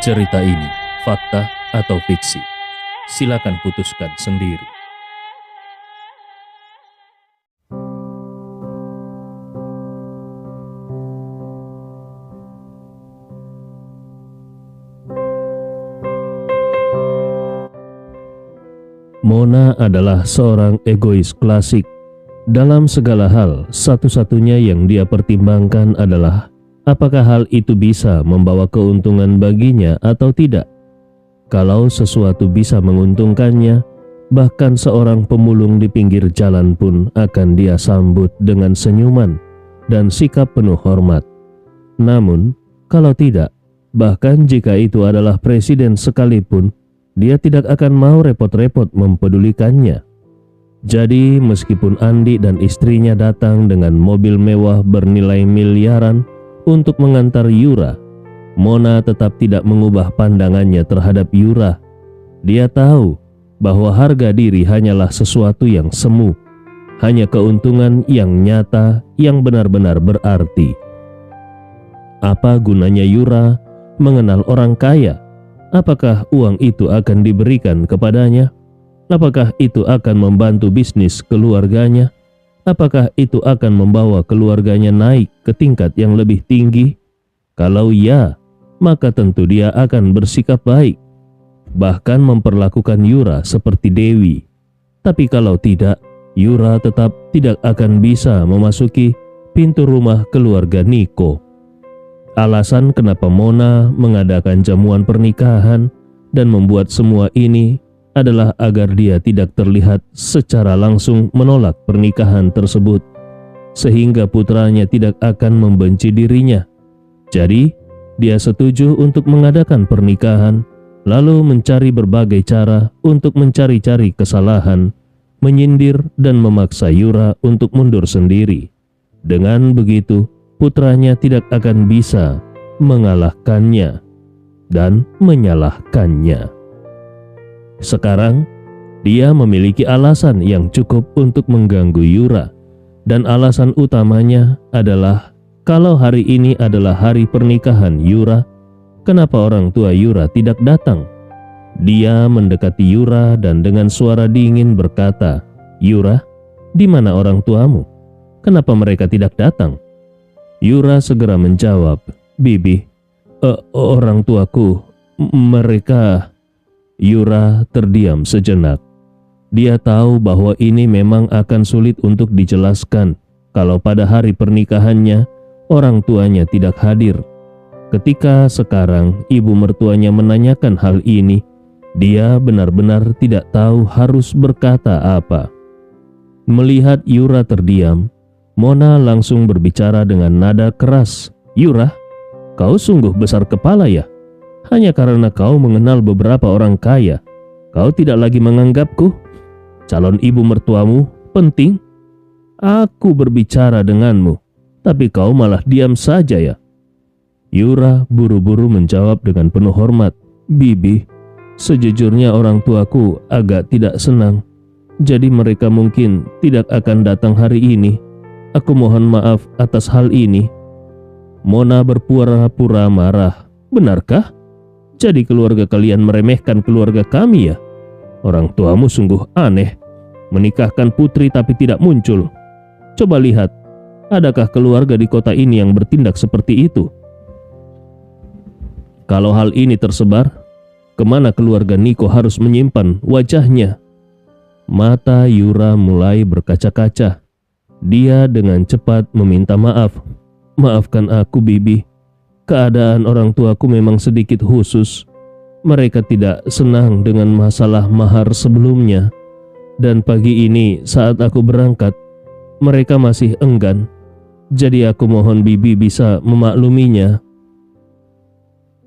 Cerita ini fakta atau fiksi? Silakan putuskan sendiri. Mona adalah seorang egois klasik. Dalam segala hal, satu-satunya yang dia pertimbangkan adalah apakah hal itu bisa membawa keuntungan baginya atau tidak. Kalau sesuatu bisa menguntungkannya, bahkan seorang pemulung di pinggir jalan pun akan dia sambut dengan senyuman dan sikap penuh hormat. Namun, kalau tidak, bahkan jika itu adalah presiden sekalipun, dia tidak akan mau repot-repot mempedulikannya. Jadi, meskipun Andi dan istrinya datang dengan mobil mewah bernilai miliaran untuk mengantar Yura, Mona tetap tidak mengubah pandangannya terhadap Yura. Dia tahu bahwa harga diri hanyalah sesuatu yang semu, hanya keuntungan yang nyata yang benar-benar berarti. Apa gunanya Yura mengenal orang kaya? Apakah uang itu akan diberikan kepadanya? Apakah itu akan membantu bisnis keluarganya? Apakah itu akan membawa keluarganya naik ke tingkat yang lebih tinggi? Kalau ya, maka tentu dia akan bersikap baik, bahkan memperlakukan Yura seperti dewi. Tapi kalau tidak, Yura tetap tidak akan bisa memasuki pintu rumah keluarga Niko. Alasan kenapa Mona mengadakan jamuan pernikahan dan membuat semua ini adalah agar dia tidak terlihat secara langsung menolak pernikahan tersebut, sehingga putranya tidak akan membenci dirinya. Jadi, dia setuju untuk mengadakan pernikahan, lalu mencari berbagai cara untuk mencari-cari kesalahan, menyindir dan memaksa Yura untuk mundur sendiri. Dengan begitu, putranya tidak akan bisa mengalahkannya dan menyalahkannya. Sekarang, dia memiliki alasan yang cukup untuk mengganggu Yura, dan alasan utamanya adalah kalau hari ini adalah hari pernikahan Yura, kenapa orang tua Yura tidak datang? Dia mendekati Yura dan dengan suara dingin berkata, "Yura, di mana orang tuamu? Kenapa mereka tidak datang?" Yura segera menjawab, "Bibi, orang tuaku, mereka..." Yura terdiam sejenak. Dia tahu bahwa ini memang akan sulit untuk dijelaskan kalau pada hari pernikahannya orang tuanya tidak hadir. Ketika sekarang ibu mertuanya menanyakan hal ini, dia benar-benar tidak tahu harus berkata apa. Melihat Yura terdiam, Mona langsung berbicara dengan nada keras. "Yura, kau sungguh besar kepala ya? Hanya karena kau mengenal beberapa orang kaya, kau tidak lagi menganggapku? Calon ibu mertuamu penting? Aku berbicara denganmu, tapi kau malah diam saja ya?" Yura buru-buru menjawab dengan penuh hormat, "Bibi, sejujurnya orang tuaku agak tidak senang, jadi mereka mungkin tidak akan datang hari ini. Aku mohon maaf atas hal ini." Mona berpura-pura marah. "Benarkah? Jadi keluarga kalian meremehkan keluarga kami ya? Orang tuamu sungguh aneh, menikahkan putri tapi tidak muncul. Coba lihat, adakah keluarga di kota ini yang bertindak seperti itu? Kalau hal ini tersebar, kemana keluarga Niko harus menyimpan wajahnya?" Mata Yura mulai berkaca-kaca. Dia dengan cepat meminta maaf. "Maafkan aku, Bibi. Keadaan orang tuaku memang sedikit khusus. Mereka tidak senang dengan masalah mahar sebelumnya. Dan pagi ini saat aku berangkat, mereka masih enggan. Jadi aku mohon Bibi bisa memakluminya."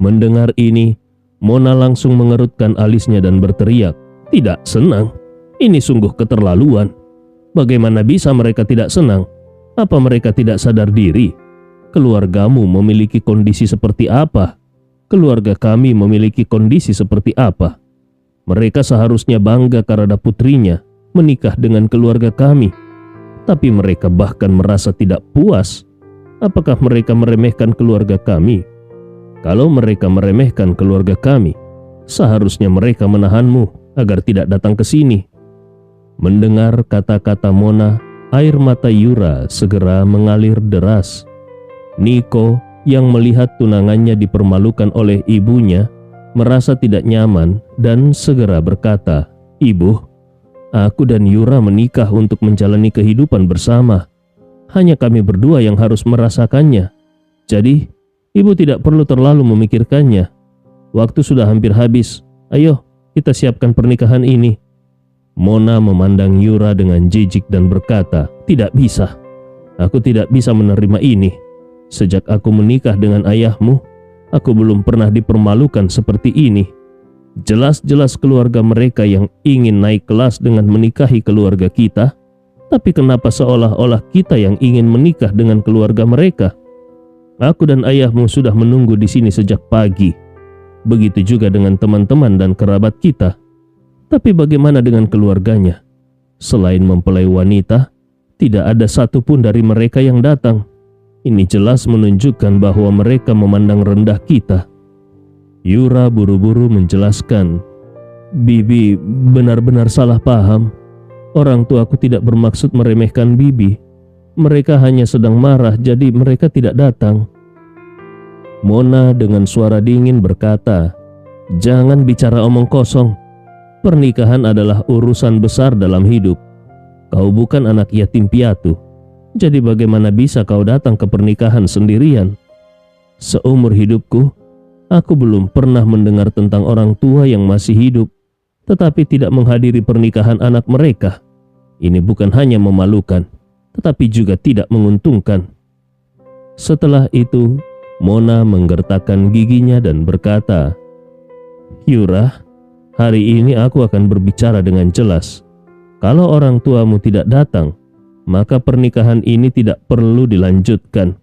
Mendengar ini, Mona langsung mengerutkan alisnya dan berteriak, "Tidak senang? Ini sungguh keterlaluan. Bagaimana bisa mereka tidak senang? Apa mereka tidak sadar diri? Keluargamu memiliki kondisi seperti apa? Keluarga kami memiliki kondisi seperti apa? Mereka seharusnya bangga karena putrinya menikah dengan keluarga kami. Tapi mereka bahkan merasa tidak puas. Apakah mereka meremehkan keluarga kami? Kalau mereka meremehkan keluarga kami, seharusnya mereka menahanmu agar tidak datang ke sini." Mendengar kata-kata Mona, air mata Yura segera mengalir deras. Niko yang melihat tunangannya dipermalukan oleh ibunya merasa tidak nyaman dan segera berkata, "Ibu, aku dan Yura menikah untuk menjalani kehidupan bersama. Hanya kami berdua yang harus merasakannya. Jadi, ibu tidak perlu terlalu memikirkannya. Waktu sudah hampir habis. Ayo, kita siapkan pernikahan ini." Mona memandang Yura dengan jijik dan berkata, "Tidak bisa. Aku tidak bisa menerima ini. Sejak aku menikah dengan ayahmu, aku belum pernah dipermalukan seperti ini. Jelas-jelas keluarga mereka yang ingin naik kelas dengan menikahi keluarga kita, tapi kenapa seolah-olah kita yang ingin menikah dengan keluarga mereka? Aku dan ayahmu sudah menunggu di sini sejak pagi. Begitu juga dengan teman-teman dan kerabat kita. Tapi bagaimana dengan keluarganya? Selain mempelai wanita, tidak ada satupun dari mereka yang datang. Ini jelas menunjukkan bahwa mereka memandang rendah kita." Yura buru-buru menjelaskan, "Bibi benar-benar salah paham. Orang tuaku tidak bermaksud meremehkan Bibi. Mereka hanya sedang marah, jadi mereka tidak datang." Mona dengan suara dingin berkata, "Jangan bicara omong kosong. Pernikahan adalah urusan besar dalam hidup. Kau bukan anak yatim piatu. Jadi bagaimana bisa kau datang ke pernikahan sendirian? Seumur hidupku, aku belum pernah mendengar tentang orang tua yang masih hidup, tetapi tidak menghadiri pernikahan anak mereka. Ini bukan hanya memalukan, tetapi juga tidak menguntungkan." Setelah itu, Mona menggertakkan giginya dan berkata, "Yura, hari ini aku akan berbicara dengan jelas. Kalau orang tuamu tidak datang, maka pernikahan ini tidak perlu dilanjutkan."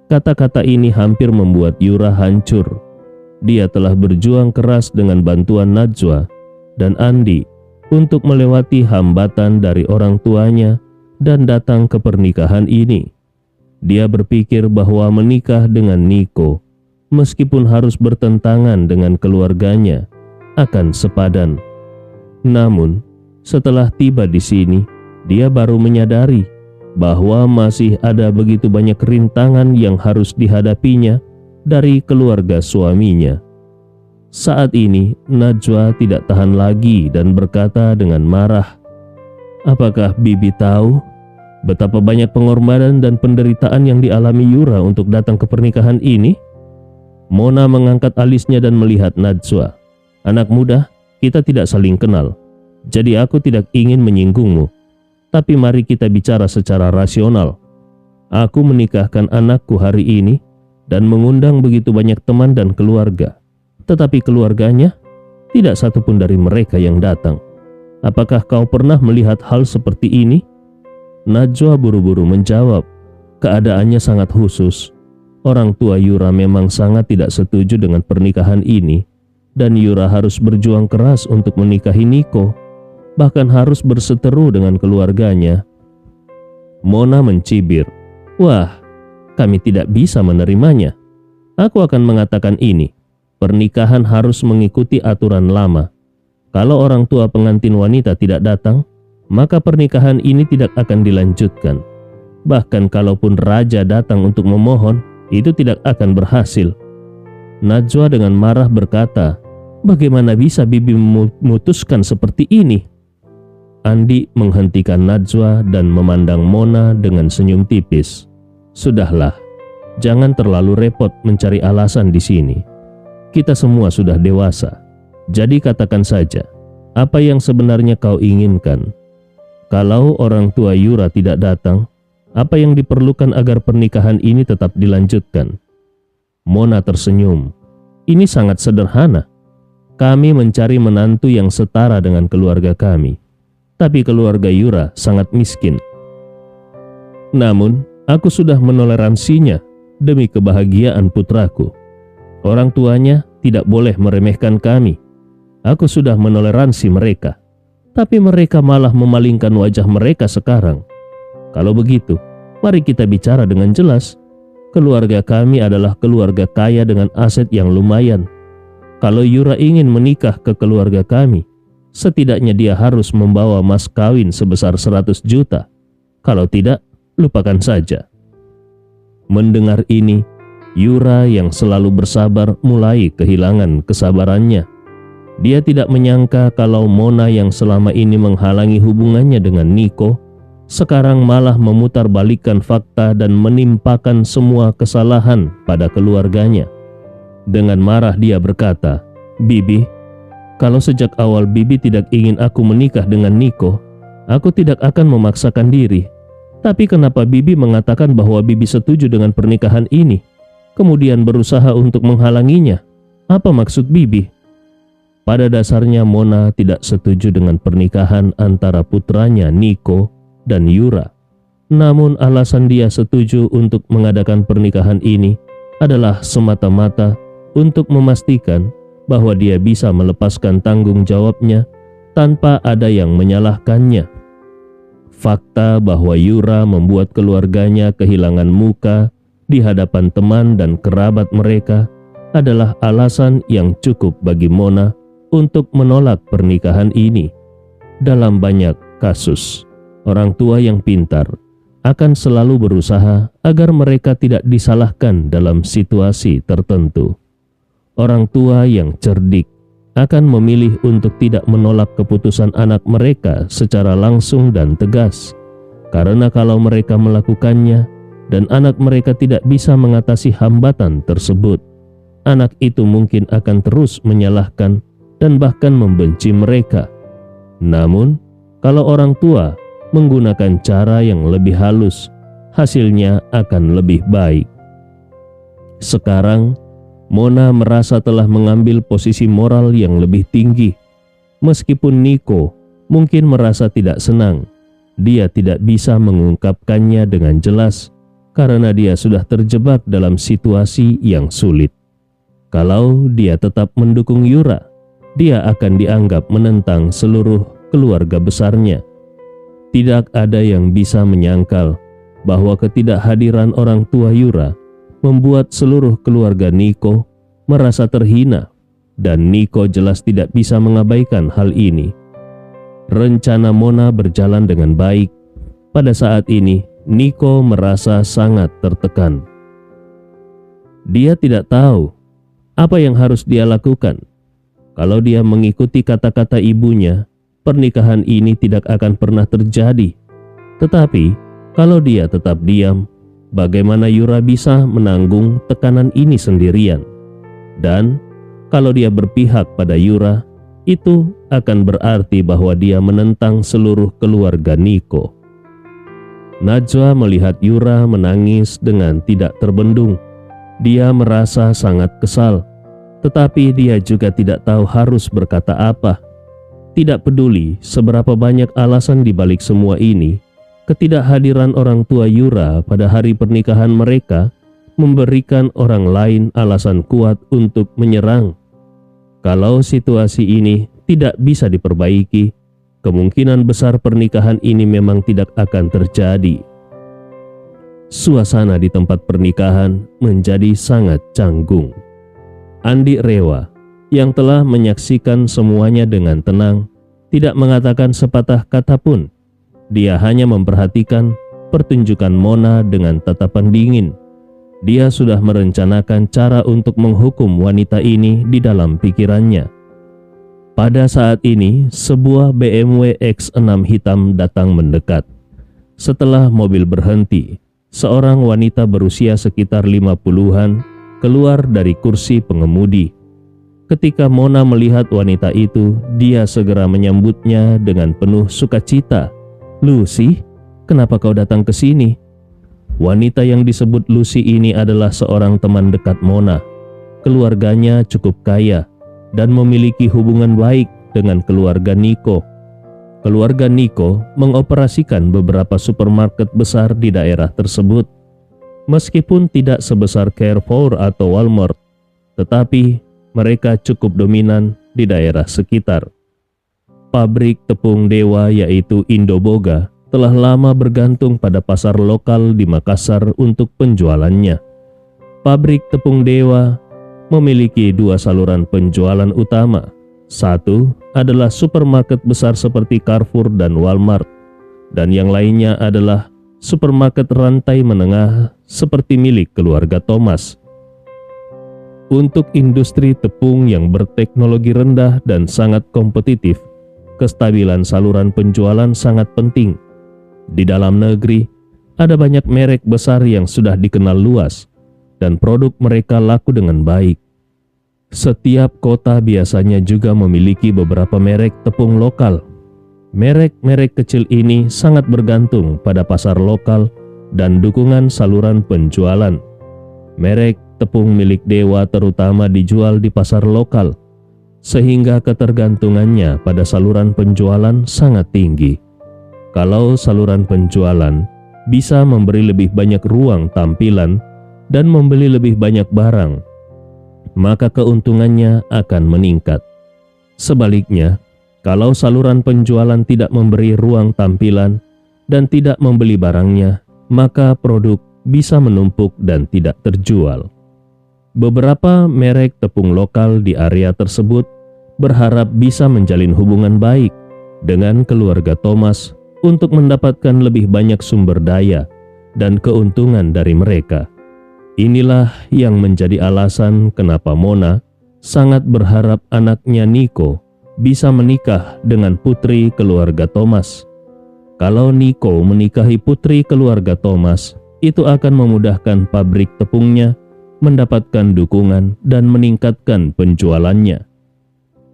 Kata-kata ini hampir membuat Yura hancur. Dia telah berjuang keras dengan bantuan Najwa dan Andi untuk melewati hambatan dari orang tuanya dan datang ke pernikahan ini. Dia berpikir bahwa menikah dengan Niko, meskipun harus bertentangan dengan keluarganya, akan sepadan. Namun, setelah tiba di sini, dia baru menyadari bahwa masih ada begitu banyak rintangan yang harus dihadapinya dari keluarga suaminya. Saat ini, Najwa tidak tahan lagi dan berkata dengan marah, "Apakah Bibi tahu betapa banyak pengorbanan dan penderitaan yang dialami Yura untuk datang ke pernikahan ini?" Mona mengangkat alisnya dan melihat Najwa. "Anak muda, kita tidak saling kenal. Jadi aku tidak ingin menyinggungmu. Tapi mari kita bicara secara rasional. Aku menikahkan anakku hari ini dan mengundang begitu banyak teman dan keluarga. Tetapi keluarganya, tidak satupun dari mereka yang datang. Apakah kau pernah melihat hal seperti ini?" Najwa buru-buru menjawab, "Keadaannya sangat khusus. Orang tua Yura memang sangat tidak setuju dengan pernikahan ini, dan Yura harus berjuang keras untuk menikahi Niko, bahkan harus berseteru dengan keluarganya." Mona mencibir, "Wah, kami tidak bisa menerimanya. Aku akan mengatakan ini, pernikahan harus mengikuti aturan lama. Kalau orang tua pengantin wanita tidak datang, maka pernikahan ini tidak akan dilanjutkan. Bahkan kalaupun raja datang untuk memohon, itu tidak akan berhasil." Najwa dengan marah berkata, "Bagaimana bisa Bibi memutuskan seperti ini?" Andi menghentikan Najwa dan memandang Mona dengan senyum tipis. "Sudahlah, jangan terlalu repot mencari alasan di sini. Kita semua sudah dewasa. Jadi katakan saja, apa yang sebenarnya kau inginkan? Kalau orang tua Yura tidak datang, apa yang diperlukan agar pernikahan ini tetap dilanjutkan?" Mona tersenyum. "Ini sangat sederhana. Kami mencari menantu yang setara dengan keluarga kami. Tapi keluarga Yura sangat miskin. Namun, aku sudah menoleransinya demi kebahagiaan putraku. Orang tuanya tidak boleh meremehkan kami. Aku sudah menoleransi mereka. Tapi mereka malah memalingkan wajah mereka sekarang. Kalau begitu, mari kita bicara dengan jelas. Keluarga kami adalah keluarga kaya dengan aset yang lumayan. Kalau Yura ingin menikah ke keluarga kami, setidaknya dia harus membawa mas kawin sebesar 100 juta. Kalau tidak, lupakan saja." Mendengar ini, Yura yang selalu bersabar mulai kehilangan kesabarannya. Dia tidak menyangka kalau Mona yang selama ini menghalangi hubungannya dengan Niko sekarang malah memutarbalikkan fakta dan menimpakan semua kesalahan pada keluarganya. Dengan marah dia berkata, "Bibi, kalau sejak awal Bibi tidak ingin aku menikah dengan Niko, aku tidak akan memaksakan diri. Tapi kenapa Bibi mengatakan bahwa Bibi setuju dengan pernikahan ini, kemudian berusaha untuk menghalanginya? Apa maksud Bibi?" Pada dasarnya Mona tidak setuju dengan pernikahan antara putranya Niko dan Yura. Namun alasan dia setuju untuk mengadakan pernikahan ini adalah semata-mata untuk memastikan bahwa dia bisa melepaskan tanggung jawabnya tanpa ada yang menyalahkannya. Fakta bahwa Yura membuat keluarganya kehilangan muka di hadapan teman dan kerabat mereka adalah alasan yang cukup bagi Mona untuk menolak pernikahan ini. Dalam banyak kasus, orang tua yang pintar akan selalu berusaha agar mereka tidak disalahkan dalam situasi tertentu. Orang tua yang cerdik akan memilih untuk tidak menolak keputusan anak mereka secara langsung dan tegas, karena kalau mereka melakukannya dan anak mereka tidak bisa mengatasi hambatan tersebut, anak itu mungkin akan terus menyalahkan dan bahkan membenci mereka. Namun, kalau orang tua menggunakan cara yang lebih halus, hasilnya akan lebih baik. Sekarang, Mona merasa telah mengambil posisi moral yang lebih tinggi. Meskipun Niko mungkin merasa tidak senang, dia tidak bisa mengungkapkannya dengan jelas karena dia sudah terjebak dalam situasi yang sulit. Kalau dia tetap mendukung Yura, dia akan dianggap menentang seluruh keluarga besarnya. Tidak ada yang bisa menyangkal bahwa ketidakhadiran orang tua Yura membuat seluruh keluarga Niko merasa terhina, dan Niko jelas tidak bisa mengabaikan hal ini. Rencana Mona berjalan dengan baik. Pada saat ini, Niko merasa sangat tertekan. Dia tidak tahu apa yang harus dia lakukan. Kalau dia mengikuti kata-kata ibunya, pernikahan ini tidak akan pernah terjadi. Tetapi, kalau dia tetap diam, bagaimana Yura bisa menanggung tekanan ini sendirian? Dan kalau dia berpihak pada Yura, itu akan berarti bahwa dia menentang seluruh keluarga Niko. Najwa melihat Yura menangis dengan tidak terbendung. Dia merasa sangat kesal, tetapi dia juga tidak tahu harus berkata apa. Tidak peduli seberapa banyak alasan di balik semua ini, ketidakhadiran orang tua Yura pada hari pernikahan mereka memberikan orang lain alasan kuat untuk menyerang. Kalau situasi ini tidak bisa diperbaiki, kemungkinan besar pernikahan ini memang tidak akan terjadi. Suasana di tempat pernikahan menjadi sangat canggung. Andi Rewa yang telah menyaksikan semuanya dengan tenang, tidak mengatakan sepatah kata pun. Dia hanya memperhatikan pertunjukan Mona dengan tatapan dingin. Dia sudah merencanakan cara untuk menghukum wanita ini di dalam pikirannya. Pada saat ini, sebuah BMW X6 hitam datang mendekat. Setelah mobil berhenti, seorang wanita berusia sekitar 50-an keluar dari kursi pengemudi. Ketika Mona melihat wanita itu, dia segera menyambutnya dengan penuh sukacita. "Lucy, kenapa kau datang ke sini?" Wanita yang disebut Lucy ini adalah seorang teman dekat Mona. Keluarganya cukup kaya dan memiliki hubungan baik dengan keluarga Niko. Keluarga Niko mengoperasikan beberapa supermarket besar di daerah tersebut. Meskipun tidak sebesar Carrefour atau Walmart, tetapi mereka cukup dominan di daerah sekitar. Pabrik tepung dewa yaitu Indoboga telah lama bergantung pada pasar lokal di Makassar untuk penjualannya. Pabrik tepung Dewa memiliki dua saluran penjualan utama. Satu adalah supermarket besar seperti Carrefour dan Walmart, dan yang lainnya adalah supermarket rantai menengah seperti milik keluarga Thomas. Untuk industri tepung yang berteknologi rendah dan sangat kompetitif, kestabilan saluran penjualan sangat penting. Di dalam negeri, ada banyak merek besar yang sudah dikenal luas, dan produk mereka laku dengan baik. Setiap kota biasanya juga memiliki beberapa merek tepung lokal. Merek-merek kecil ini sangat bergantung pada pasar lokal dan dukungan saluran penjualan. Merek tepung milik Dewa terutama dijual di pasar lokal, sehingga ketergantungannya pada saluran penjualan sangat tinggi. Kalau saluran penjualan bisa memberi lebih banyak ruang tampilan dan membeli lebih banyak barang, maka keuntungannya akan meningkat. Sebaliknya, kalau saluran penjualan tidak memberi ruang tampilan dan tidak membeli barangnya, maka produk bisa menumpuk dan tidak terjual. Beberapa merek tepung lokal di area tersebut berharap bisa menjalin hubungan baik dengan keluarga Thomas untuk mendapatkan lebih banyak sumber daya dan keuntungan dari mereka. Inilah yang menjadi alasan kenapa Mona sangat berharap anaknya Nico bisa menikah dengan putri keluarga Thomas. Kalau Nico menikahi putri keluarga Thomas, itu akan memudahkan pabrik tepungnya mendapatkan dukungan dan meningkatkan penjualannya.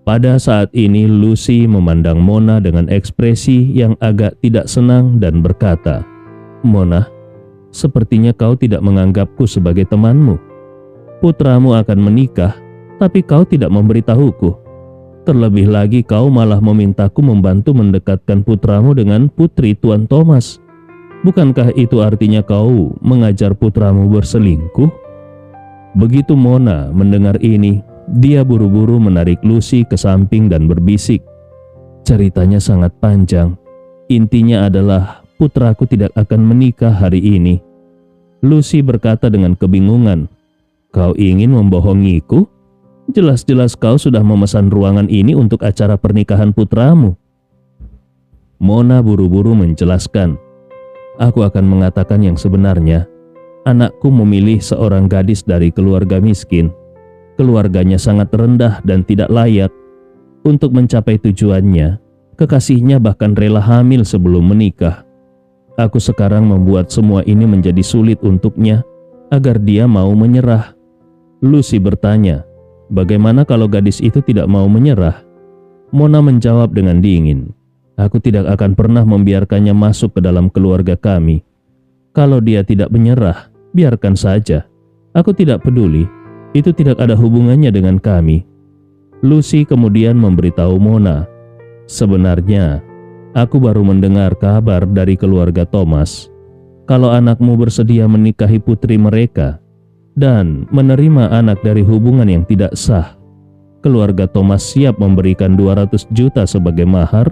Pada saat ini Lucy memandang Mona dengan ekspresi yang agak tidak senang dan berkata, "Mona, sepertinya kau tidak menganggapku sebagai temanmu. Putramu akan menikah, tapi kau tidak memberitahuku. Terlebih lagi kau malah memintaku membantu mendekatkan putramu dengan putri Tuan Thomas. Bukankah itu artinya kau mengajar putramu berselingkuh?" Begitu Mona mendengar ini, dia buru-buru menarik Lucy ke samping dan berbisik, "Ceritanya sangat panjang. Intinya adalah putraku tidak akan menikah hari ini." Lucy berkata dengan kebingungan, "Kau ingin membohongiku? Jelas-jelas kau sudah memesan ruangan ini untuk acara pernikahan putramu." Mona buru-buru menjelaskan, "Aku akan mengatakan yang sebenarnya. Anakku memilih seorang gadis dari keluarga miskin. Keluarganya sangat rendah dan tidak layak. Untuk mencapai tujuannya, kekasihnya bahkan rela hamil sebelum menikah. Aku sekarang membuat semua ini menjadi sulit untuknya agar dia mau menyerah." Lucy bertanya, "Bagaimana kalau gadis itu tidak mau menyerah?" Mona menjawab dengan dingin, "Aku tidak akan pernah membiarkannya masuk ke dalam keluarga kami. Kalau dia tidak menyerah, biarkan saja. Aku tidak peduli. Itu tidak ada hubungannya dengan kami." Lucy kemudian memberitahu Mona, "Sebenarnya, aku baru mendengar kabar dari keluarga Thomas. Kalau anakmu bersedia menikahi putri mereka dan menerima anak dari hubungan yang tidak sah, keluarga Thomas siap memberikan 200 juta sebagai mahar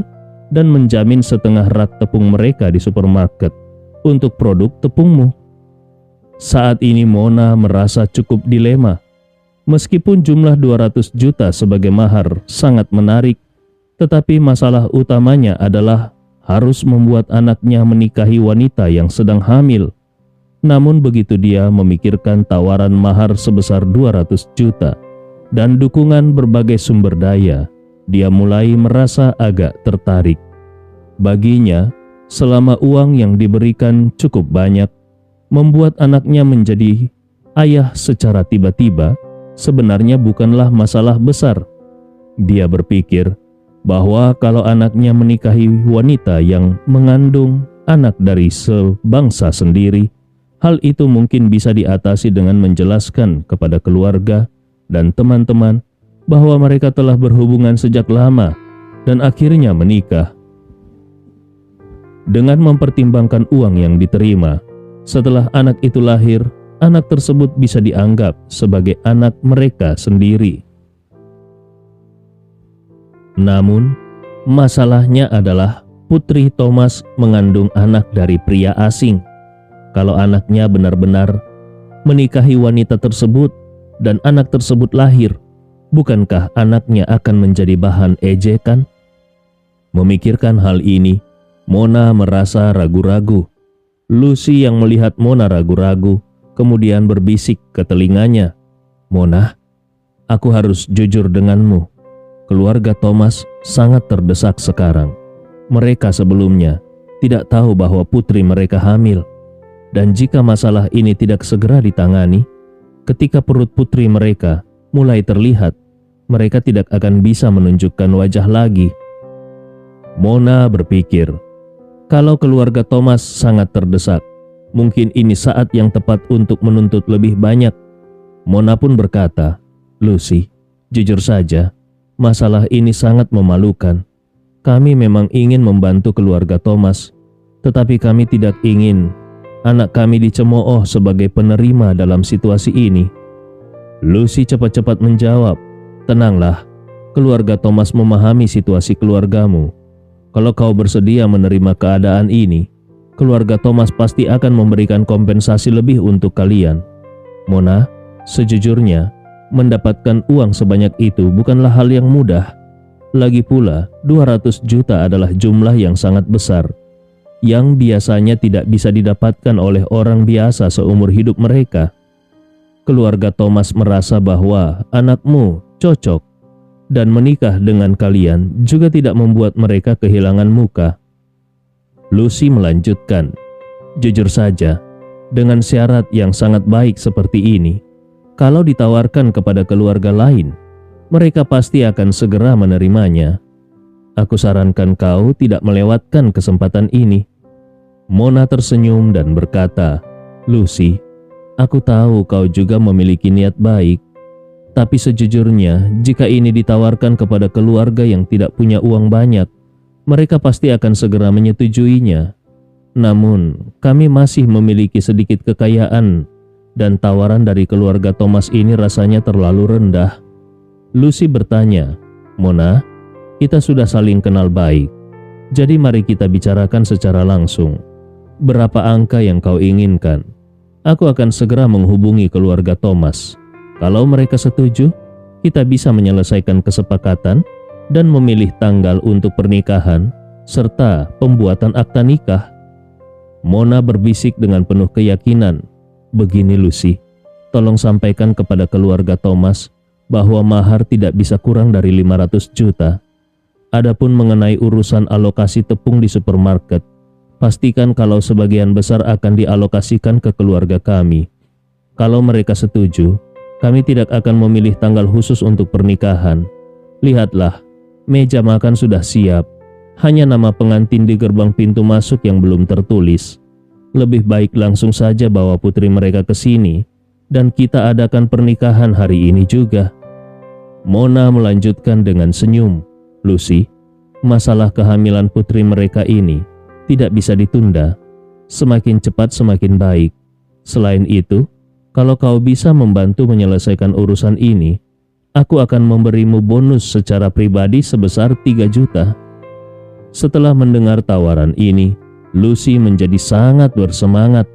dan menjamin setengah rak tepung mereka di supermarket untuk produk tepungmu." Saat ini Mona merasa cukup dilema. Meskipun jumlah 200 juta sebagai mahar sangat menarik, tetapi masalah utamanya adalah harus membuat anaknya menikahi wanita yang sedang hamil. Namun begitu dia memikirkan tawaran mahar sebesar 200 juta dan dukungan berbagai sumber daya, dia mulai merasa agak tertarik. Baginya, selama uang yang diberikan cukup banyak, membuat anaknya menjadi ayah secara tiba-tiba sebenarnya bukanlah masalah besar. Dia berpikir bahwa kalau anaknya menikahi wanita yang mengandung anak dari sebangsa sendiri, hal itu mungkin bisa diatasi dengan menjelaskan kepada keluarga dan teman-teman bahwa mereka telah berhubungan sejak lama dan akhirnya menikah. Dengan mempertimbangkan uang yang diterima, setelah anak itu lahir, anak tersebut bisa dianggap sebagai anak mereka sendiri. Namun, masalahnya adalah putri Thomas mengandung anak dari pria asing. Kalau anaknya benar-benar menikahi wanita tersebut dan anak tersebut lahir, bukankah anaknya akan menjadi bahan ejekan? Memikirkan hal ini, Mona merasa ragu-ragu. Lucy yang melihat Mona ragu-ragu, kemudian berbisik ke telinganya, "Mona, aku harus jujur denganmu. Keluarga Thomas sangat terdesak sekarang. Mereka sebelumnya tidak tahu bahwa putri mereka hamil. Dan jika masalah ini tidak segera ditangani, ketika perut putri mereka mulai terlihat, mereka tidak akan bisa menunjukkan wajah lagi." Mona berpikir, kalau keluarga Thomas sangat terdesak, mungkin ini saat yang tepat untuk menuntut lebih banyak. Mona pun berkata, "Lucy, jujur saja, masalah ini sangat memalukan. Kami memang ingin membantu keluarga Thomas, tetapi kami tidak ingin anak kami dicemooh sebagai penerima dalam situasi ini." Lucy cepat-cepat menjawab, "Tenanglah, keluarga Thomas memahami situasi keluargamu. Kalau kau bersedia menerima keadaan ini, keluarga Thomas pasti akan memberikan kompensasi lebih untuk kalian." Mona, sejujurnya, mendapatkan uang sebanyak itu bukanlah hal yang mudah. Lagi pula, 200 juta adalah jumlah yang sangat besar, yang biasanya tidak bisa didapatkan oleh orang biasa seumur hidup mereka. Keluarga Thomas merasa bahwa anakmu cocok, dan menikah dengan kalian juga tidak membuat mereka kehilangan muka. Lucy melanjutkan, "Jujur saja, dengan syarat yang sangat baik seperti ini, kalau ditawarkan kepada keluarga lain, mereka pasti akan segera menerimanya. Aku sarankan kau tidak melewatkan kesempatan ini." Mona tersenyum dan berkata, "Lucy, aku tahu kau juga memiliki niat baik. Tapi sejujurnya, jika ini ditawarkan kepada keluarga yang tidak punya uang banyak, mereka pasti akan segera menyetujuinya. Namun, kami masih memiliki sedikit kekayaan, dan tawaran dari keluarga Thomas ini rasanya terlalu rendah." Lucy bertanya, "Mona, kita sudah saling kenal baik, jadi mari kita bicarakan secara langsung. Berapa angka yang kau inginkan? Aku akan segera menghubungi keluarga Thomas. Kalau mereka setuju, kita bisa menyelesaikan kesepakatan dan memilih tanggal untuk pernikahan serta pembuatan akta nikah." Mona berbisik dengan penuh keyakinan, "Begini Lucy, tolong sampaikan kepada keluarga Thomas bahwa mahar tidak bisa kurang dari 500 juta. Adapun mengenai urusan alokasi tepung di supermarket, pastikan kalau sebagian besar akan dialokasikan ke keluarga kami. Kalau mereka setuju, kami tidak akan memilih tanggal khusus untuk pernikahan. Lihatlah, meja makan sudah siap. Hanya nama pengantin di gerbang pintu masuk yang belum tertulis. Lebih baik langsung saja bawa putri mereka ke sini, dan kita adakan pernikahan hari ini juga." Mona melanjutkan dengan senyum, "Lucy, masalah kehamilan putri mereka ini tidak bisa ditunda. Semakin cepat semakin baik. Selain itu, kalau kau bisa membantu menyelesaikan urusan ini, aku akan memberimu bonus secara pribadi sebesar 3 juta. Setelah mendengar tawaran ini, Lucy menjadi sangat bersemangat.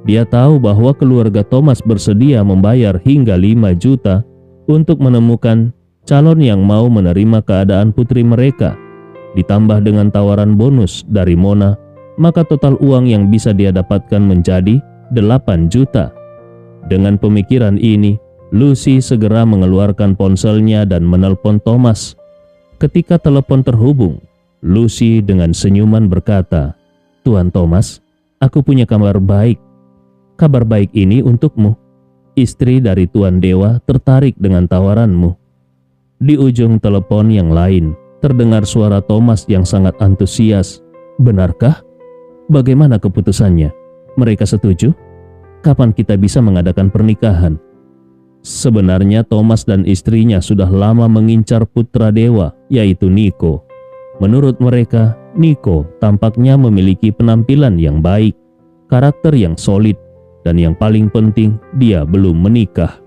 Dia tahu bahwa keluarga Thomas bersedia membayar hingga 5 juta untuk menemukan calon yang mau menerima keadaan putri mereka. Ditambah dengan tawaran bonus dari Mona, maka total uang yang bisa dia dapatkan menjadi 8 juta. Dengan pemikiran ini, Lucy segera mengeluarkan ponselnya dan menelpon Thomas. Ketika telepon terhubung, Lucy dengan senyuman berkata, "Tuan Thomas, aku punya kabar baik. Kabar baik ini untukmu. Istri dari Tuan Dewa tertarik dengan tawaranmu." Di ujung telepon yang lain, terdengar suara Thomas yang sangat antusias. "Benarkah? Bagaimana keputusannya? Mereka setuju? Kapan kita bisa mengadakan pernikahan?" Sebenarnya Thomas dan istrinya sudah lama mengincar putra dewa, yaitu Nico. Menurut mereka, Nico tampaknya memiliki penampilan yang baik, karakter yang solid, dan yang paling penting, dia belum menikah.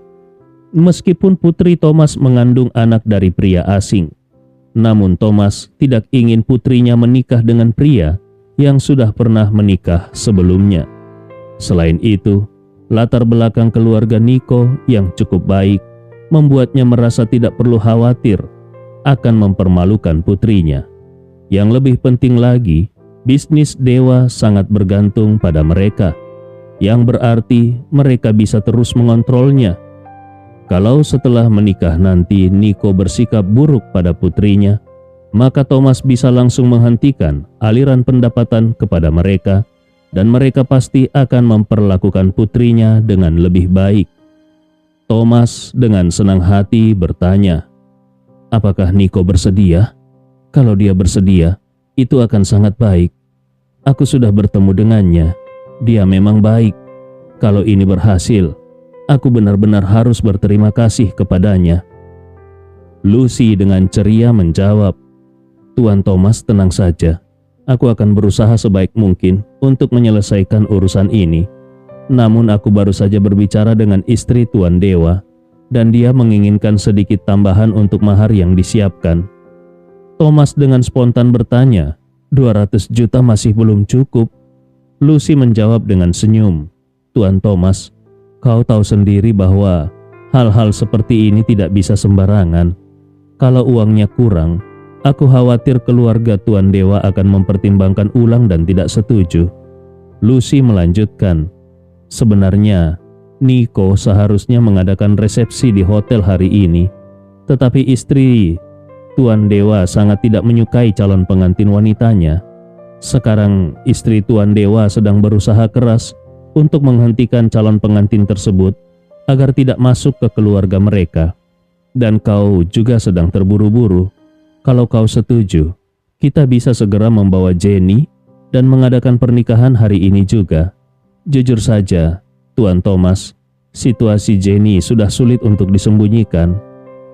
Meskipun putri Thomas mengandung anak dari pria asing, namun Thomas tidak ingin putrinya menikah dengan pria yang sudah pernah menikah sebelumnya. Selain itu, Latar belakang keluarga Niko yang cukup baik membuatnya merasa tidak perlu khawatir akan mempermalukan putrinya. Yang lebih penting lagi, bisnis Dewa sangat bergantung pada mereka, yang berarti mereka bisa terus mengontrolnya. Kalau setelah menikah nanti Niko bersikap buruk pada putrinya, maka Thomas bisa langsung menghentikan aliran pendapatan kepada mereka, dan mereka pasti akan memperlakukan putrinya dengan lebih baik. Thomas dengan senang hati bertanya, "Apakah Niko bersedia? Kalau dia bersedia, itu akan sangat baik. Aku sudah bertemu dengannya. Dia memang baik. Kalau ini berhasil, aku benar-benar harus berterima kasih kepadanya." Lucy dengan ceria menjawab, "Tuan Thomas, tenang saja. Aku akan berusaha sebaik mungkin untuk menyelesaikan urusan ini. Namun aku baru saja berbicara dengan istri Tuan Dewa, dan dia menginginkan sedikit tambahan untuk mahar yang disiapkan." Thomas dengan spontan bertanya, 200 juta masih belum cukup. Lucy menjawab dengan senyum, "Tuan Thomas, kau tahu sendiri bahwa hal-hal seperti ini tidak bisa sembarangan. Kalau uangnya kurang, aku khawatir keluarga Tuan Dewa akan mempertimbangkan ulang dan tidak setuju." Lucy melanjutkan, "Sebenarnya Niko seharusnya mengadakan resepsi di hotel hari ini, tetapi istri Tuan Dewa sangat tidak menyukai calon pengantin wanitanya. Sekarang istri Tuan Dewa sedang berusaha keras untuk menghentikan calon pengantin tersebut agar tidak masuk ke keluarga mereka. Dan kau juga sedang terburu-buru. Kalau kau setuju, kita bisa segera membawa Jenny dan mengadakan pernikahan hari ini juga. Jujur saja, Tuan Thomas, situasi Jenny sudah sulit untuk disembunyikan.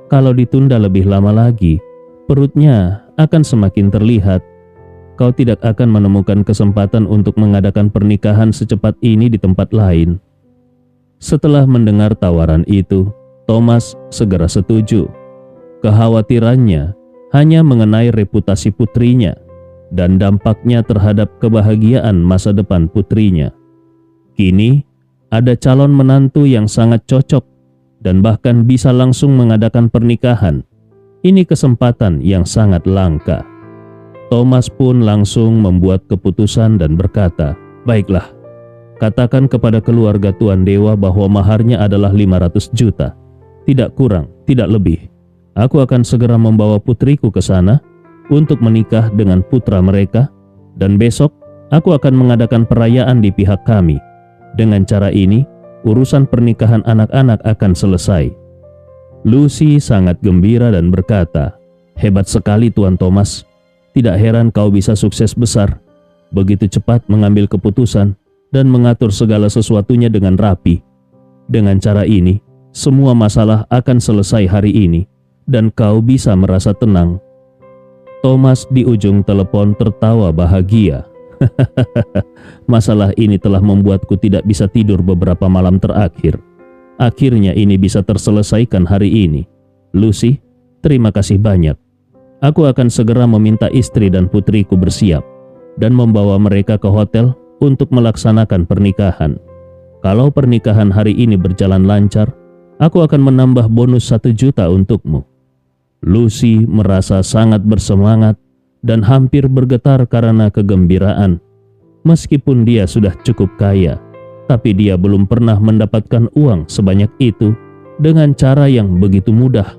Kalau ditunda lebih lama lagi, perutnya akan semakin terlihat. Kau tidak akan menemukan kesempatan untuk mengadakan pernikahan secepat ini di tempat lain." Setelah mendengar tawaran itu, Thomas segera setuju. Kekhawatirannya hanya mengenai reputasi putrinya dan dampaknya terhadap kebahagiaan masa depan putrinya. Kini ada calon menantu yang sangat cocok dan bahkan bisa langsung mengadakan pernikahan. Ini kesempatan yang sangat langka. Thomas pun langsung membuat keputusan dan berkata, "Baiklah, katakan kepada keluarga Tuan Dewa bahwa maharnya adalah 500 juta. Tidak kurang, tidak lebih. Aku akan segera membawa putriku ke sana untuk menikah dengan putra mereka, dan besok aku akan mengadakan perayaan di pihak kami. Dengan cara ini, urusan pernikahan anak-anak akan selesai." Lucy sangat gembira dan berkata, "Hebat sekali Tuan Thomas. Tidak heran kau bisa sukses besar. Begitu cepat mengambil keputusan dan mengatur segala sesuatunya dengan rapi. Dengan cara ini, semua masalah akan selesai hari ini dan kau bisa merasa tenang." Thomas di ujung telepon tertawa bahagia. "Masalah ini telah membuatku tidak bisa tidur beberapa malam terakhir. Akhirnya ini bisa terselesaikan hari ini. Lucy, terima kasih banyak. Aku akan segera meminta istri dan putriku bersiap dan membawa mereka ke hotel untuk melaksanakan pernikahan. Kalau pernikahan hari ini berjalan lancar, aku akan menambah bonus 1 juta untukmu." Lucy merasa sangat bersemangat dan hampir bergetar karena kegembiraan. Meskipun dia sudah cukup kaya, tapi dia belum pernah mendapatkan uang sebanyak itu dengan cara yang begitu mudah.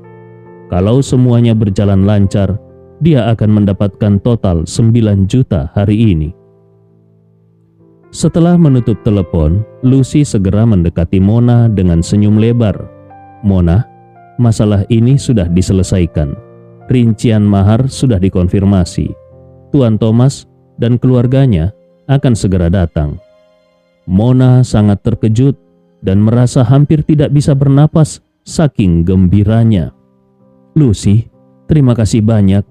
Kalau semuanya berjalan lancar, dia akan mendapatkan total 9 juta hari ini. Setelah menutup telepon, Lucy segera mendekati Mona dengan senyum lebar. "Mona, masalah ini sudah diselesaikan. Rincian mahar sudah dikonfirmasi. Tuan Thomas dan keluarganya akan segera datang." Mona sangat terkejut dan merasa hampir tidak bisa bernapas saking gembiranya. "Lucy, terima kasih banyak.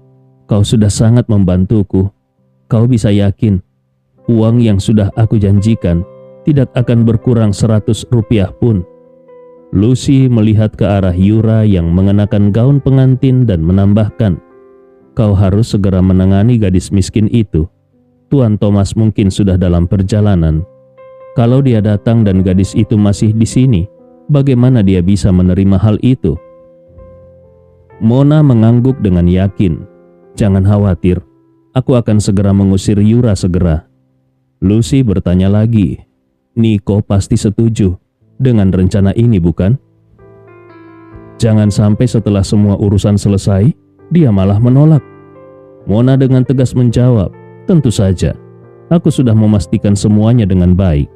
Kau sudah sangat membantuku. Kau bisa yakin, uang yang sudah aku janjikan tidak akan berkurang 100 rupiah pun." Lucy melihat ke arah Yura yang mengenakan gaun pengantin dan menambahkan, "Kau harus segera menangani gadis miskin itu. Tuan Thomas mungkin sudah dalam perjalanan." Kalau dia datang dan gadis itu masih di sini, bagaimana dia bisa menerima hal itu? Mona mengangguk dengan yakin. Jangan khawatir, aku akan segera mengusir Yura segera. Lucy bertanya lagi. Nico pasti setuju dengan rencana ini, bukan? Jangan sampai setelah semua urusan selesai, dia malah menolak. Mona dengan tegas menjawab, tentu saja. Aku sudah memastikan semuanya dengan baik.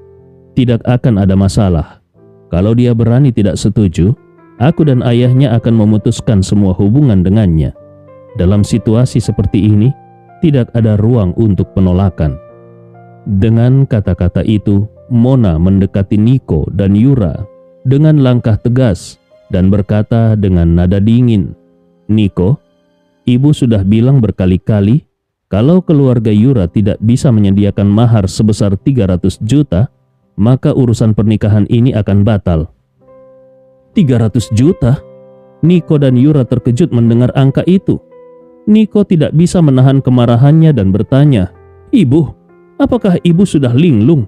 Tidak akan ada masalah. Kalau dia berani tidak setuju, aku dan ayahnya akan memutuskan semua hubungan dengannya. Dalam situasi seperti ini, tidak ada ruang untuk penolakan. Dengan kata-kata itu, Mona mendekati Nico dan Yura dengan langkah tegas dan berkata dengan nada dingin, Nico, ibu sudah bilang berkali-kali kalau keluarga Yura tidak bisa menyediakan mahar sebesar 300 juta, maka urusan pernikahan ini akan batal. 300 juta? Nico dan Yura terkejut mendengar angka itu. Nico tidak bisa menahan kemarahannya dan bertanya, Ibu, apakah ibu sudah linglung?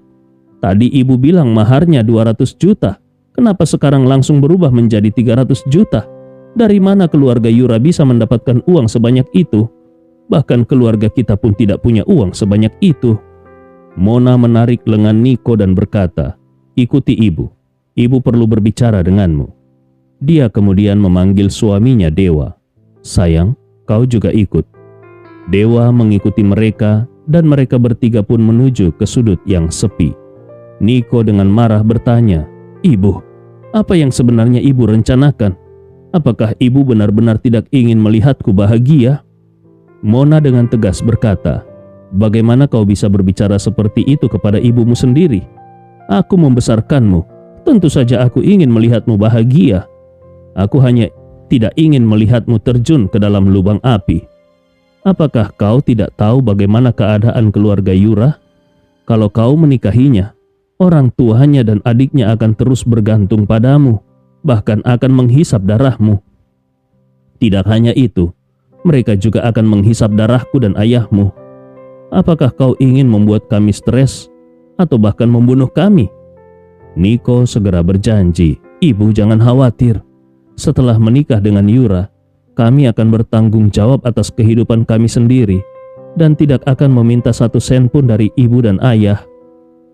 Tadi ibu bilang maharnya 200 juta. Kenapa sekarang langsung berubah menjadi 300 juta? Dari mana keluarga Yura bisa mendapatkan uang sebanyak itu? Bahkan keluarga kita pun tidak punya uang sebanyak itu. Mona menarik lengan Nico dan berkata, ikuti ibu. Ibu perlu berbicara denganmu. Dia kemudian memanggil suaminya Dewa. Sayang, kau juga ikut. Dewa mengikuti mereka dan mereka bertiga pun menuju ke sudut yang sepi. Nico dengan marah bertanya, Ibu, apa yang sebenarnya ibu rencanakan? Apakah ibu benar-benar tidak ingin melihatku bahagia? Mona dengan tegas berkata, bagaimana kau bisa berbicara seperti itu kepada ibumu sendiri? Aku membesarkanmu. Tentu saja aku ingin melihatmu bahagia. Aku hanya tidak ingin melihatmu terjun ke dalam lubang api. Apakah kau tidak tahu bagaimana keadaan keluarga Yura? Kalau kau menikahinya, orang tuanya dan adiknya akan terus bergantung padamu, bahkan akan menghisap darahmu. Tidak hanya itu, mereka juga akan menghisap darahku dan ayahmu. Apakah kau ingin membuat kami stres atau bahkan membunuh kami? Nico segera berjanji, ibu jangan khawatir. Setelah menikah dengan Yura, kami akan bertanggung jawab atas kehidupan kami sendiri dan tidak akan meminta 1 sen pun dari ibu dan ayah.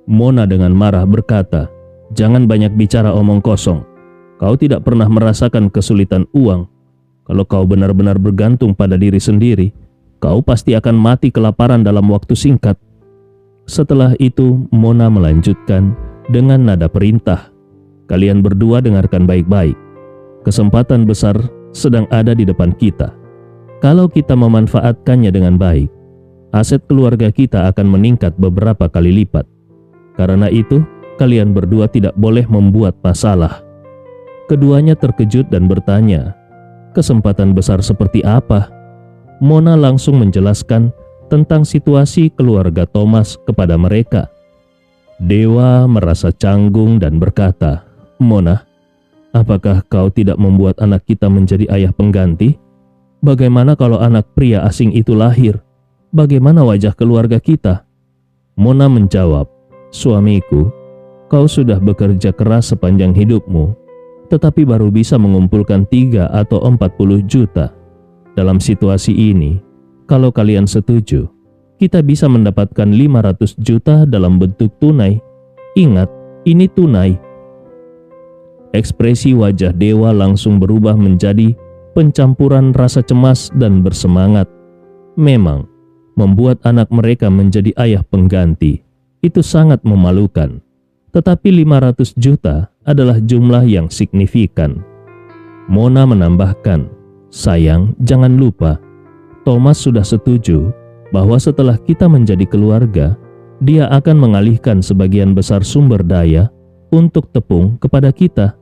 Mona dengan marah berkata, jangan banyak bicara omong kosong. Kau tidak pernah merasakan kesulitan uang. Kalau kau benar-benar bergantung pada diri sendiri, kau pasti akan mati kelaparan dalam waktu singkat. Setelah itu, Mona melanjutkan dengan nada perintah. Kalian berdua dengarkan baik-baik. Kesempatan besar sedang ada di depan kita. Kalau kita memanfaatkannya dengan baik, aset keluarga kita akan meningkat beberapa kali lipat. Karena itu, kalian berdua tidak boleh membuat masalah. Keduanya terkejut dan bertanya, kesempatan besar seperti apa? Mona langsung menjelaskan tentang situasi keluarga Thomas kepada mereka. Dewa merasa canggung dan berkata, Mona, apakah kau tidak membuat anak kita menjadi ayah pengganti? Bagaimana kalau anak pria asing itu lahir? Bagaimana wajah keluarga kita? Mona menjawab, suamiku, kau sudah bekerja keras sepanjang hidupmu, tetapi baru bisa mengumpulkan 3 atau 40 juta. Dalam situasi ini, kalau kalian setuju, kita bisa mendapatkan 500 juta dalam bentuk tunai. Ingat, ini tunai. Ekspresi wajah Dewa langsung berubah menjadi pencampuran rasa cemas dan bersemangat. Memang, membuat anak mereka menjadi ayah pengganti itu sangat memalukan. Tetapi 500 juta adalah jumlah yang signifikan. Mona menambahkan, sayang, jangan lupa, Thomas sudah setuju bahwa setelah kita menjadi keluarga, dia akan mengalihkan sebagian besar sumber daya untuk tepung kepada kita.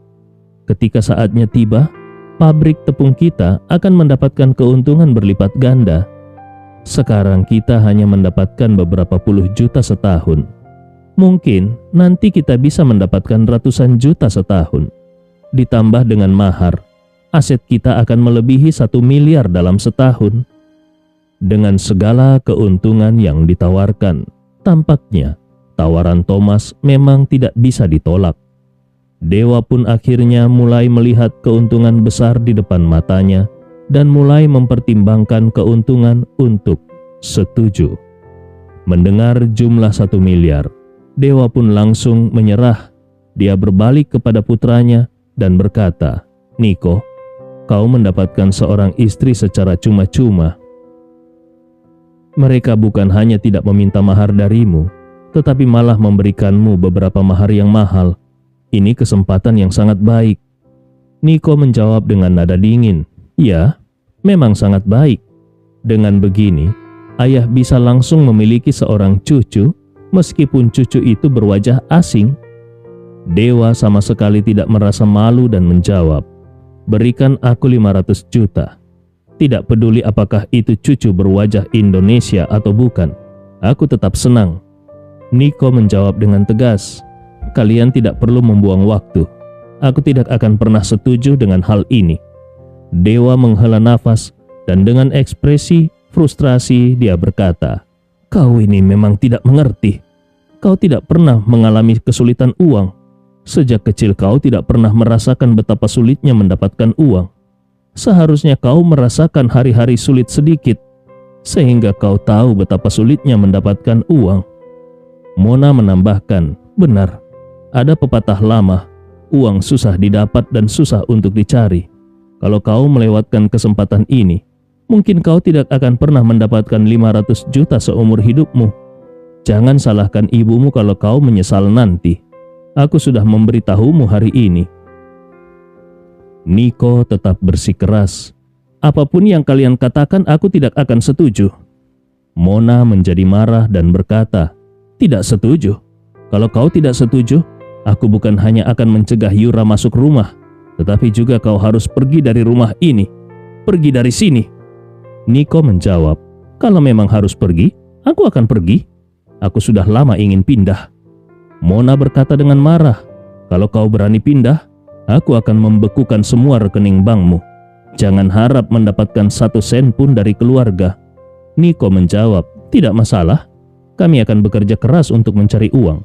Ketika saatnya tiba, pabrik tepung kita akan mendapatkan keuntungan berlipat ganda. Sekarang kita hanya mendapatkan beberapa puluh juta setahun. Mungkin nanti kita bisa mendapatkan ratusan juta setahun. Ditambah dengan mahar, aset kita akan melebihi 1 miliar dalam setahun. Dengan segala keuntungan yang ditawarkan, tampaknya tawaran Thomas memang tidak bisa ditolak. Dewa pun akhirnya mulai melihat keuntungan besar di depan matanya dan mulai mempertimbangkan keuntungan untuk setuju. Mendengar jumlah 1 miliar, Dewa pun langsung menyerah. Dia berbalik kepada putranya dan berkata, "Niko, kau mendapatkan seorang istri secara cuma-cuma. Mereka bukan hanya tidak meminta mahar darimu, tetapi malah memberikanmu beberapa mahar yang mahal. Ini kesempatan yang sangat baik." Niko menjawab dengan nada dingin, "Ya, memang sangat baik. Dengan begini, ayah bisa langsung memiliki seorang cucu, meskipun cucu itu berwajah asing." Dewa sama sekali tidak merasa malu dan menjawab, "Berikan aku 500 juta. Tidak peduli apakah itu cucu berwajah Indonesia atau bukan, aku tetap senang." Niko menjawab dengan tegas, "Kalian tidak perlu membuang waktu. Aku tidak akan pernah setuju dengan hal ini." Dewa menghela nafas dan dengan ekspresi frustrasi dia berkata, "Kau ini memang tidak mengerti. Kau tidak pernah mengalami kesulitan uang. Sejak kecil kau tidak pernah merasakan betapa sulitnya mendapatkan uang. Seharusnya kau merasakan hari-hari sulit sedikit, sehingga kau tahu betapa sulitnya mendapatkan uang." Mona menambahkan, "Benar, ada pepatah lama, uang susah didapat dan susah untuk dicari. Kalau kau melewatkan kesempatan ini, mungkin kau tidak akan pernah mendapatkan 500 juta seumur hidupmu. Jangan salahkan ibumu kalau kau menyesal nanti. Aku sudah memberitahumu hari ini." Niko tetap bersikeras, "Apapun yang kalian katakan aku tidak akan setuju." Mona menjadi marah dan berkata, "Tidak setuju? Kalau kau tidak setuju, aku bukan hanya akan mencegah Yura masuk rumah, tetapi juga kau harus pergi dari rumah ini. Pergi dari sini." Niko menjawab, "Kalau memang harus pergi, aku akan pergi. Aku sudah lama ingin pindah." Mona berkata dengan marah, "Kalau kau berani pindah, aku akan membekukan semua rekening bankmu. Jangan harap mendapatkan 1 sen pun dari keluarga." Niko menjawab, "Tidak masalah. Kami akan bekerja keras untuk mencari uang.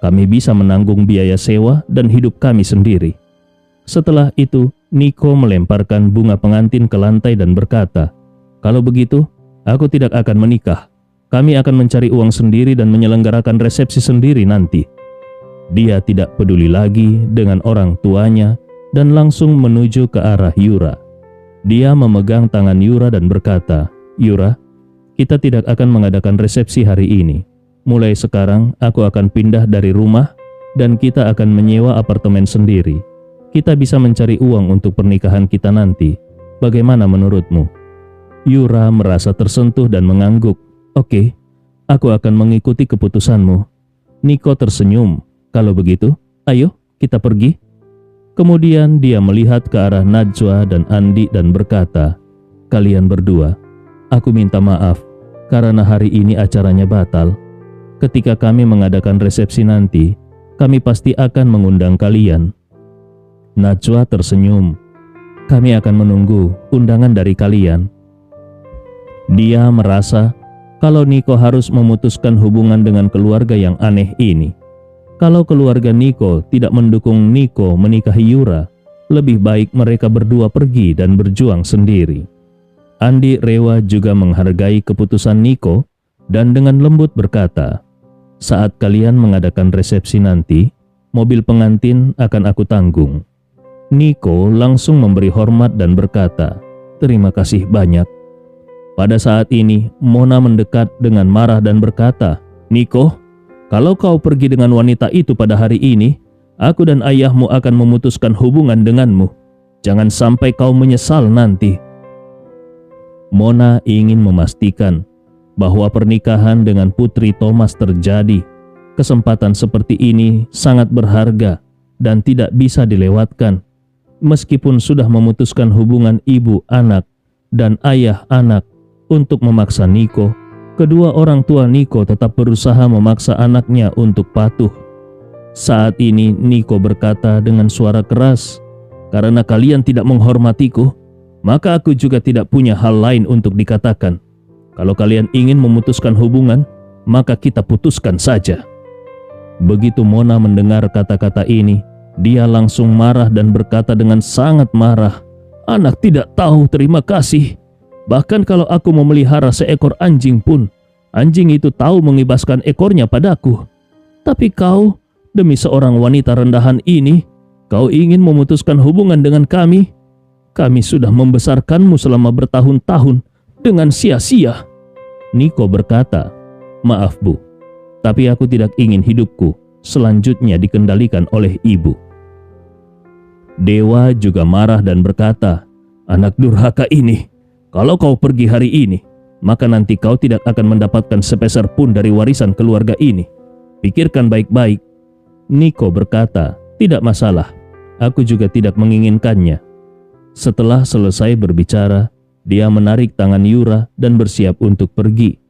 Kami bisa menanggung biaya sewa dan hidup kami sendiri." Setelah itu, Niko melemparkan bunga pengantin ke lantai dan berkata, "Kalau begitu, aku tidak akan menikah. Kami akan mencari uang sendiri dan menyelenggarakan resepsi sendiri nanti." Dia tidak peduli lagi dengan orang tuanya dan langsung menuju ke arah Yura. Dia memegang tangan Yura dan berkata, "Yura, kita tidak akan mengadakan resepsi hari ini. Mulai sekarang aku akan pindah dari rumah dan kita akan menyewa apartemen sendiri. Kita bisa mencari uang untuk pernikahan kita nanti. Bagaimana menurutmu?" Yura merasa tersentuh dan mengangguk. "Oke, aku akan mengikuti keputusanmu." Niko tersenyum. "Kalau begitu, ayo kita pergi." Kemudian dia melihat ke arah Najwa dan Andi dan berkata, "Kalian berdua, aku minta maaf karena hari ini acaranya batal. Ketika kami mengadakan resepsi nanti, kami pasti akan mengundang kalian." Najwa tersenyum. "Kami akan menunggu undangan dari kalian." Dia merasa kalau Niko harus memutuskan hubungan dengan keluarga yang aneh ini. Kalau keluarga Niko tidak mendukung Niko menikahi Yura, lebih baik mereka berdua pergi dan berjuang sendiri. Andi Rewa juga menghargai keputusan Niko dan dengan lembut berkata, "Saat kalian mengadakan resepsi nanti, mobil pengantin akan aku tanggung." Niko langsung memberi hormat dan berkata, "Terima kasih banyak." Pada saat ini, Mona mendekat dengan marah dan berkata, "Niko, kalau kau pergi dengan wanita itu pada hari ini, aku dan ayahmu akan memutuskan hubungan denganmu. Jangan sampai kau menyesal nanti." Mona ingin memastikan bahwa pernikahan dengan putri Thomas terjadi. Kesempatan seperti ini sangat berharga dan tidak bisa dilewatkan. Meskipun sudah memutuskan hubungan ibu anak dan ayah anak untuk memaksa Niko, kedua orang tua Niko tetap berusaha memaksa anaknya untuk patuh. Saat ini Niko berkata dengan suara keras, "Karena kalian tidak menghormatiku, maka aku juga tidak punya hal lain untuk dikatakan. Kalau kalian ingin memutuskan hubungan, maka kita putuskan saja." Begitu Mona mendengar kata-kata ini, dia langsung marah dan berkata dengan sangat marah, "Anak tidak tahu terima kasih. Bahkan kalau aku memelihara seekor anjing pun, anjing itu tahu mengibaskan ekornya padaku. Tapi kau, demi seorang wanita rendahan ini, kau ingin memutuskan hubungan dengan kami? Kami sudah membesarkanmu selama bertahun-tahun dengan sia-sia." Niko berkata, "Maaf Bu, tapi aku tidak ingin hidupku selanjutnya dikendalikan oleh ibu." Dewa juga marah dan berkata, "Anak durhaka ini, kalau kau pergi hari ini, maka nanti kau tidak akan mendapatkan sepeser pun dari warisan keluarga ini. Pikirkan baik-baik." Niko berkata, "Tidak masalah, aku juga tidak menginginkannya." Setelah selesai berbicara, dia menarik tangan Yura dan bersiap untuk pergi.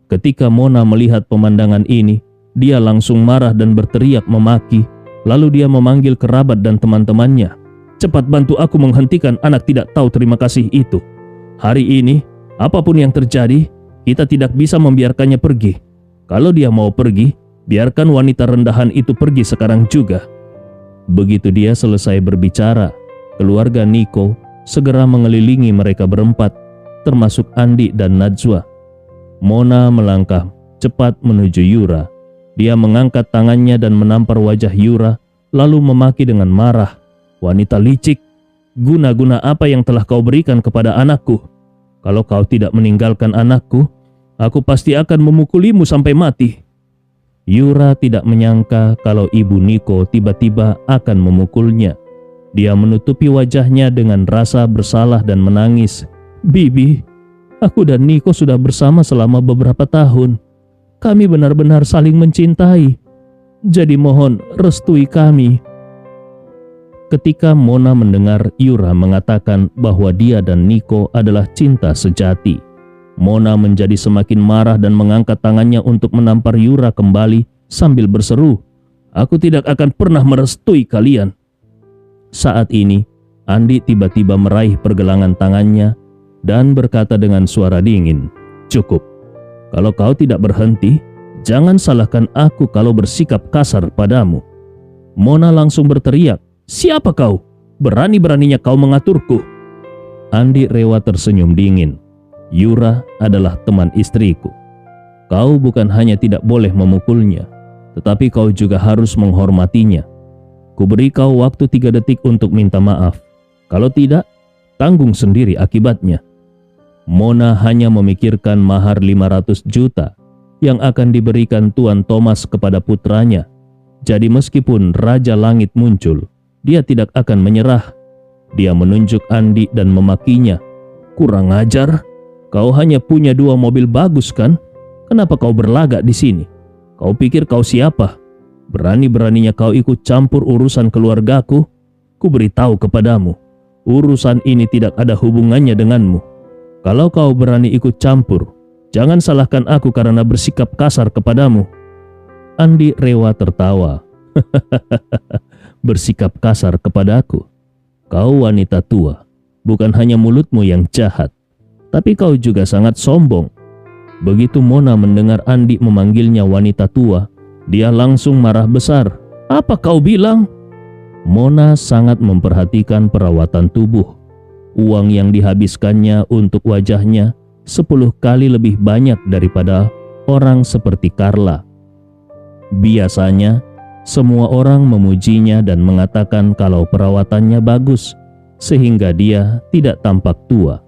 Ketika Mona melihat pemandangan ini, dia langsung marah dan berteriak memaki. Lalu dia memanggil kerabat dan teman-temannya. "Cepat bantu aku menghentikan anak tidak tahu terima kasih itu. Hari ini, apapun yang terjadi, kita tidak bisa membiarkannya pergi. Kalau dia mau pergi, biarkan wanita rendahan itu pergi sekarang juga." Begitu dia selesai berbicara, keluarga Niko segera mengelilingi mereka berempat, termasuk Andi dan Najwa. Mona melangkah cepat menuju Yura. Dia mengangkat tangannya dan menampar wajah Yura, lalu memaki dengan marah, "Wanita licik, guna-guna apa yang telah kau berikan kepada anakku? Kalau kau tidak meninggalkan anakku, aku pasti akan memukulimu sampai mati." Yura tidak menyangka kalau ibu Niko tiba-tiba akan memukulnya. Dia menutupi wajahnya dengan rasa bersalah dan menangis. "Bibi, aku dan Niko sudah bersama selama beberapa tahun. Kami benar-benar saling mencintai. Jadi mohon restui kami." Ketika Mona mendengar Yura mengatakan bahwa dia dan Niko adalah cinta sejati, Mona menjadi semakin marah dan mengangkat tangannya untuk menampar Yura kembali sambil berseru, "Aku tidak akan pernah merestui kalian." Saat ini, Andi tiba-tiba meraih pergelangan tangannya dan berkata dengan suara dingin, "Cukup. Kalau kau tidak berhenti, jangan salahkan aku kalau bersikap kasar padamu." Mona langsung berteriak, "Siapa kau? Berani-beraninya kau mengaturku?" Andi Rewa tersenyum dingin. "Yura adalah teman istriku. Kau bukan hanya tidak boleh memukulnya, tetapi kau juga harus menghormatinya. Kuberi kau waktu 3 detik untuk minta maaf. Kalau tidak, tanggung sendiri akibatnya." Mona hanya memikirkan mahar 500 juta yang akan diberikan Tuan Thomas kepada putranya. Jadi meskipun Raja Langit muncul, dia tidak akan menyerah. Dia menunjuk Andi dan memakinya. "Kurang ajar, kau hanya punya 2 mobil bagus kan? Kenapa kau berlagak di sini? Kau pikir kau siapa? Berani-beraninya kau ikut campur urusan keluargaku? Ku beritahu kepadamu, urusan ini tidak ada hubungannya denganmu. Kalau kau berani ikut campur, jangan salahkan aku karena bersikap kasar kepadamu." Andi Rewa tertawa. "Bersikap kasar kepadaku? Kau wanita tua, bukan hanya mulutmu yang jahat, tapi kau juga sangat sombong." Begitu Mona mendengar Andi memanggilnya wanita tua, dia langsung marah besar. "Apa kau bilang?" Mona sangat memperhatikan perawatan tubuh. Uang yang dihabiskannya untuk wajahnya 10 kali lebih banyak daripada orang seperti Carla. Biasanya, semua orang memujinya dan mengatakan kalau perawatannya bagus, sehingga dia tidak tampak tua.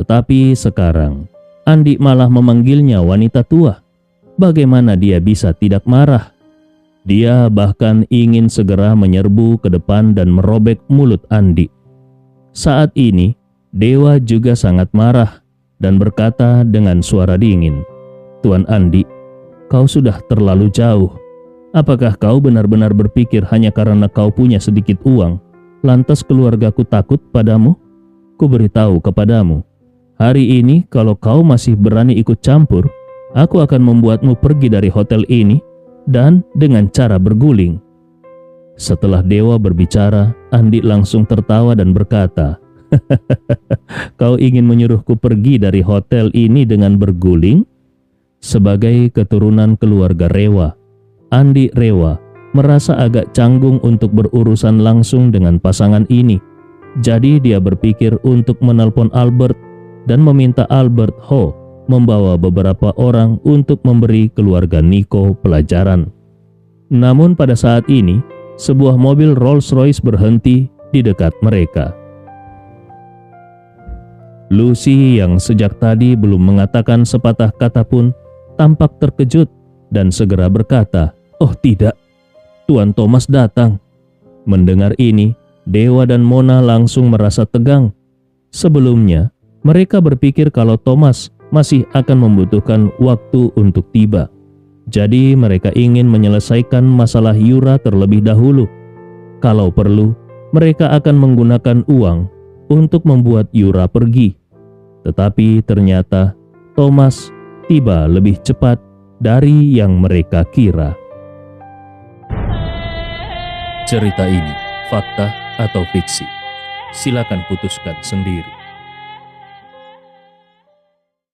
Tetapi sekarang, Andi malah memanggilnya wanita tua. Bagaimana dia bisa tidak marah? Dia bahkan ingin segera menyerbu ke depan dan merobek mulut Andi. Saat ini, Dewa juga sangat marah dan berkata dengan suara dingin, "Tuan Andi, kau sudah terlalu jauh. Apakah kau benar-benar berpikir hanya karena kau punya sedikit uang, lantas keluargaku takut padamu? Ku beritahu kepadamu, hari ini kalau kau masih berani ikut campur, aku akan membuatmu pergi dari hotel ini dan dengan cara berguling." Setelah Dewa berbicara, Andi langsung tertawa dan berkata, "Kau ingin menyuruhku pergi dari hotel ini dengan berguling?" Sebagai keturunan keluarga Rewa, Andi Rewa merasa agak canggung untuk berurusan langsung dengan pasangan ini. Jadi dia berpikir untuk menelpon Albert dan meminta Albert Ho membawa beberapa orang untuk memberi keluarga Nico pelajaran. Namun pada saat ini, sebuah mobil Rolls-Royce berhenti di dekat mereka. Lucy yang sejak tadi belum mengatakan sepatah kata pun tampak terkejut dan segera berkata, "Oh tidak, Tuan Thomas datang." Mendengar ini, Dewa dan Mona langsung merasa tegang. Sebelumnya, mereka berpikir kalau Thomas masih akan membutuhkan waktu untuk tiba. Jadi mereka ingin menyelesaikan masalah Yura terlebih dahulu. Kalau perlu, mereka akan menggunakan uang untuk membuat Yura pergi. Tetapi ternyata Thomas tiba lebih cepat dari yang mereka kira. Cerita ini fakta atau fiksi? Silakan putuskan sendiri.